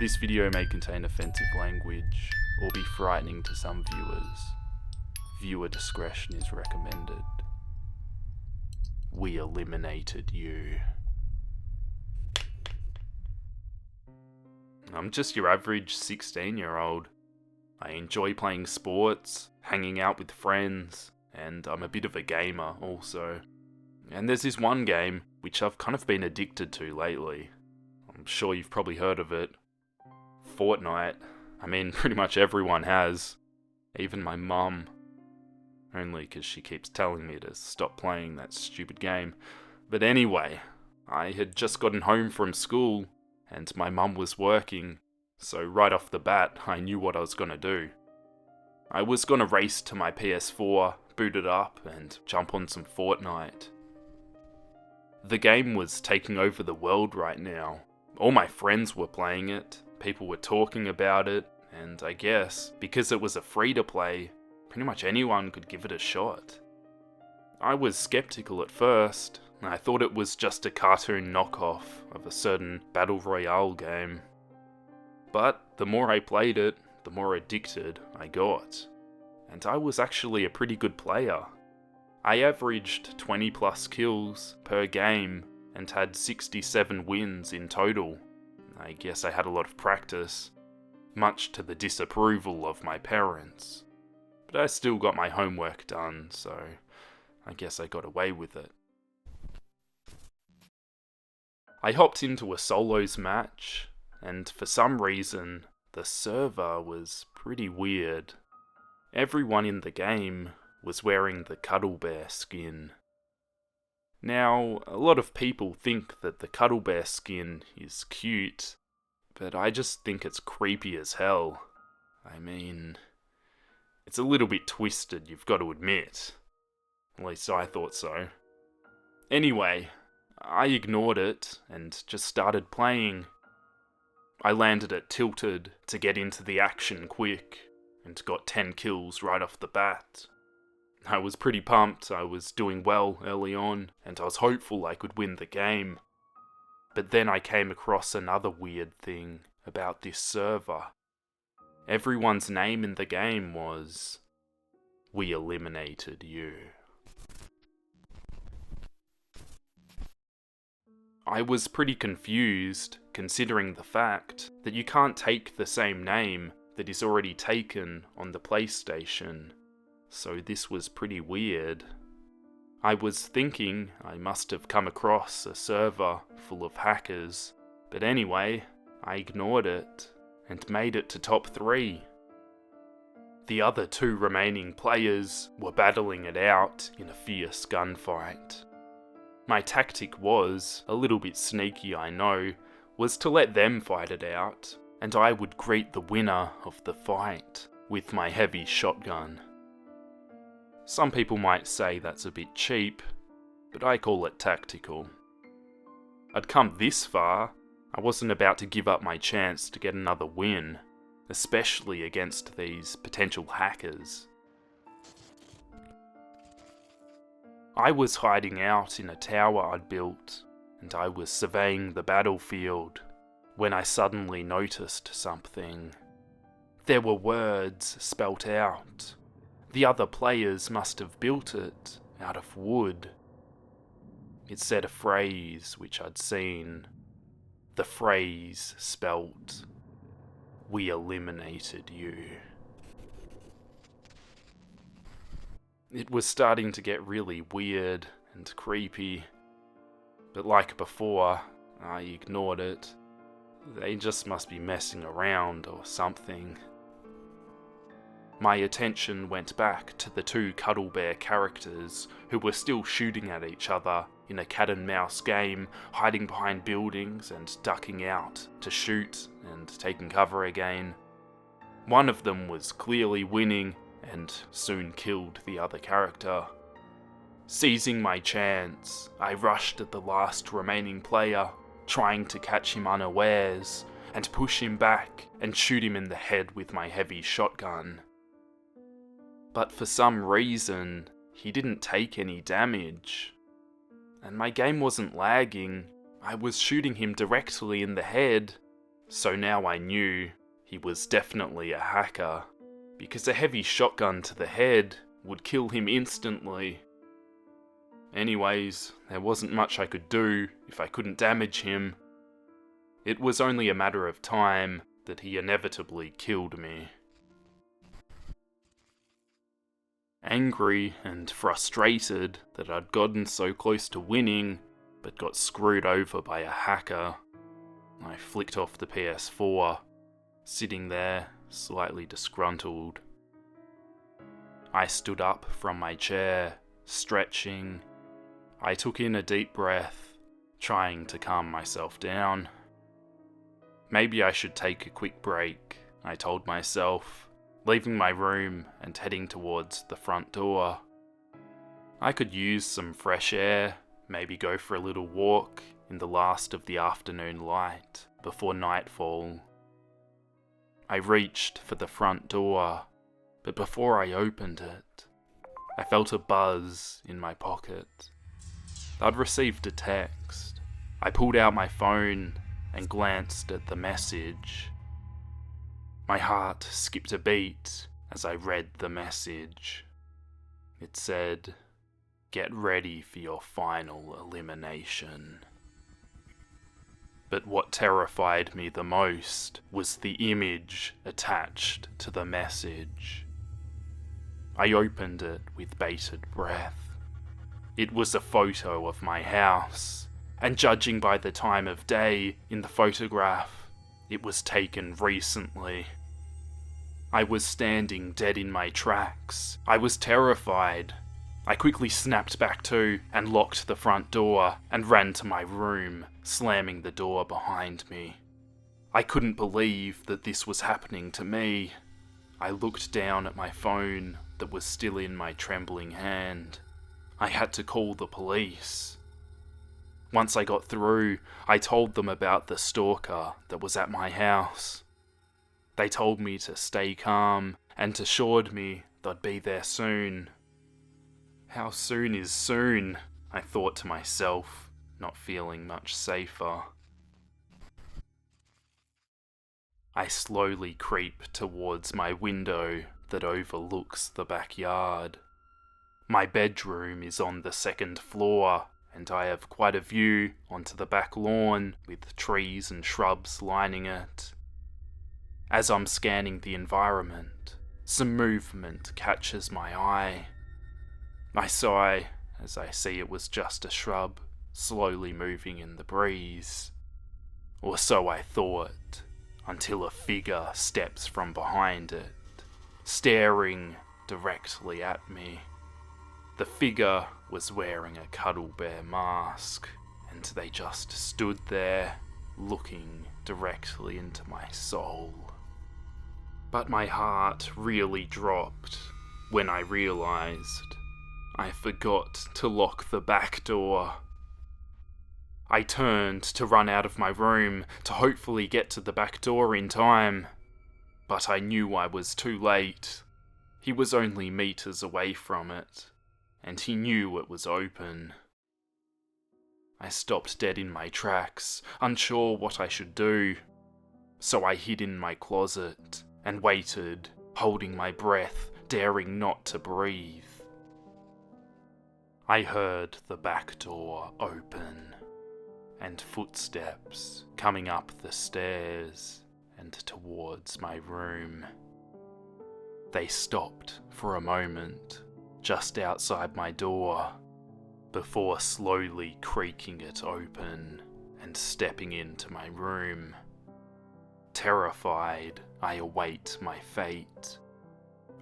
This video may contain offensive language or be frightening to some viewers. Viewer discretion is recommended. We eliminated you. I'm just your average 16-year-old. I enjoy playing sports, hanging out with friends, and I'm a bit of a gamer also. And there's this one game which I've kind of been addicted to lately. I'm sure you've probably heard of it. Fortnite. I mean, pretty much everyone has. Even my mum. Only because she keeps telling me to stop playing that stupid game. But anyway, I had just gotten home from school, and my mum was working, so right off the bat, I knew what I was gonna do. I was gonna race to my PS4, boot it up, and jump on some Fortnite. The game was taking over the world right now. All my friends were playing it, people were talking about it, and I guess, because it was a free-to-play, pretty much anyone could give it a shot. I was skeptical at first. I thought it was just a cartoon knockoff of a certain battle royale game. But the more I played it, the more addicted I got. And I was actually a pretty good player. I averaged 20 plus kills per game and had 67 wins in total. I guess I had a lot of practice, much to the disapproval of my parents. But I still got my homework done, so I guess I got away with it. I hopped into a solos match, and for some reason, the server was pretty weird. Everyone in the game was wearing the Cuddle Bear skin. Now, a lot of people think that the Cuddle Bear skin is cute, but I just think it's creepy as hell. I mean, it's a little bit twisted, you've got to admit. At least I thought so. Anyway, I ignored it and just started playing. I landed at Tilted to get into the action quick, and got 10 kills right off the bat. I was pretty pumped, I was doing well early on, and I was hopeful I could win the game. But then I came across another weird thing about this server. Everyone's name in the game was, "We eliminated you." I was pretty confused, considering the fact that you can't take the same name that is already taken on the PlayStation, so this was pretty weird. I was thinking I must have come across a server full of hackers, but anyway, I ignored it and made it to top 3. The other 2 remaining players were battling it out in a fierce gunfight. My tactic was, a little bit sneaky I know, was to let them fight it out, and I would greet the winner of the fight with my heavy shotgun. Some people might say that's a bit cheap, but I call it tactical. I'd come this far, I wasn't about to give up my chance to get another win, especially against these potential hackers. I was hiding out in a tower I'd built, and I was surveying the battlefield, when I suddenly noticed something. There were words spelt out. The other players must have built it out of wood. It said a phrase which I'd seen. The phrase spelt, "We eliminated you." It was starting to get really weird and creepy, but like before, I ignored it. They just must be messing around or something. My attention went back to the 2 Cuddle Bear characters who were still shooting at each other in a cat and mouse game, hiding behind buildings and ducking out to shoot and taking cover again. One of them was clearly winning and soon killed the other character. Seizing my chance, I rushed at the last remaining player, trying to catch him unawares, and push him back and shoot him in the head with my heavy shotgun. But for some reason, he didn't take any damage. And my game wasn't lagging, I was shooting him directly in the head, So now I knew he was definitely a hacker, because a heavy shotgun to the head would kill him instantly. Anyways, there wasn't much I could do if I couldn't damage him. It was only a matter of time that he inevitably killed me. Angry and frustrated that I'd gotten so close to winning, but got screwed over by a hacker, I flicked off the PS4, sitting there, slightly disgruntled. I stood up from my chair, stretching. I took in a deep breath, trying to calm myself down. Maybe I should take a quick break, I told myself, leaving my room and heading towards the front door. I could use some fresh air, maybe go for a little walk in the last of the afternoon light before nightfall. I reached for the front door, but before I opened it, I felt a buzz in my pocket. I'd received a text. I pulled out my phone and glanced at the message. My heart skipped a beat as I read the message. It said, "Get ready for your final elimination." But what terrified me the most was the image attached to the message. I opened it with bated breath. It was a photo of my house, and judging by the time of day in the photograph, it was taken recently. I was standing dead in my tracks. I was terrified. I quickly snapped back to and locked the front door and ran to my room, slamming the door behind me. I couldn't believe that this was happening to me. I looked down at my phone that was still in my trembling hand. I had to call the police. Once I got through, I told them about the stalker that was at my house. They told me to stay calm and assured me they'd be there soon. How soon is soon? I thought to myself, not feeling much safer. I slowly creep towards my window that overlooks the backyard. My bedroom is on the second floor, and I have quite a view onto the back lawn with trees and shrubs lining it. As I'm scanning the environment, some movement catches my eye. I sigh as I see it was just a shrub, slowly moving in the breeze. Or so I thought, until a figure steps from behind it, staring directly at me. The figure was wearing a cuddle bear mask, and they just stood there, looking directly into my soul. But my heart really dropped when I realised I forgot to lock the back door. I turned to run out of my room to hopefully get to the back door in time, but I knew I was too late. He was only meters away from it, and he knew it was open. I stopped dead in my tracks, unsure what I should do, so I hid in my closet and waited, holding my breath, daring not to breathe. I heard the back door open, and footsteps coming up the stairs and towards my room. They stopped for a moment, just outside my door, before slowly creaking it open and stepping into my room. Terrified, I await my fate,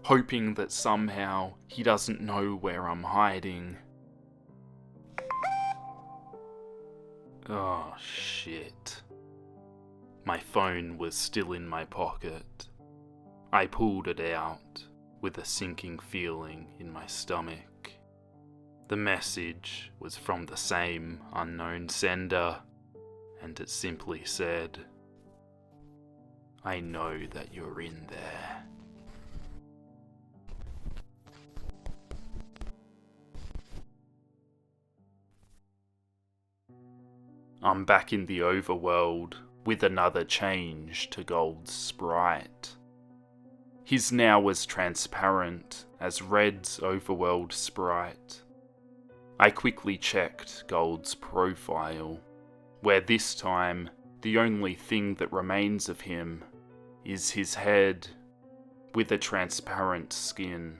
hoping that somehow he doesn't know where I'm hiding. Oh shit. My phone was still in my pocket. I pulled it out with a sinking feeling in my stomach. The message was from the same unknown sender, and it simply said, "I know that you're in there." I'm back in the overworld, with another change to Gold's sprite. His now was transparent as Red's overworld sprite. I quickly checked Gold's profile, where this time the only thing that remains of him is his head with a transparent skin.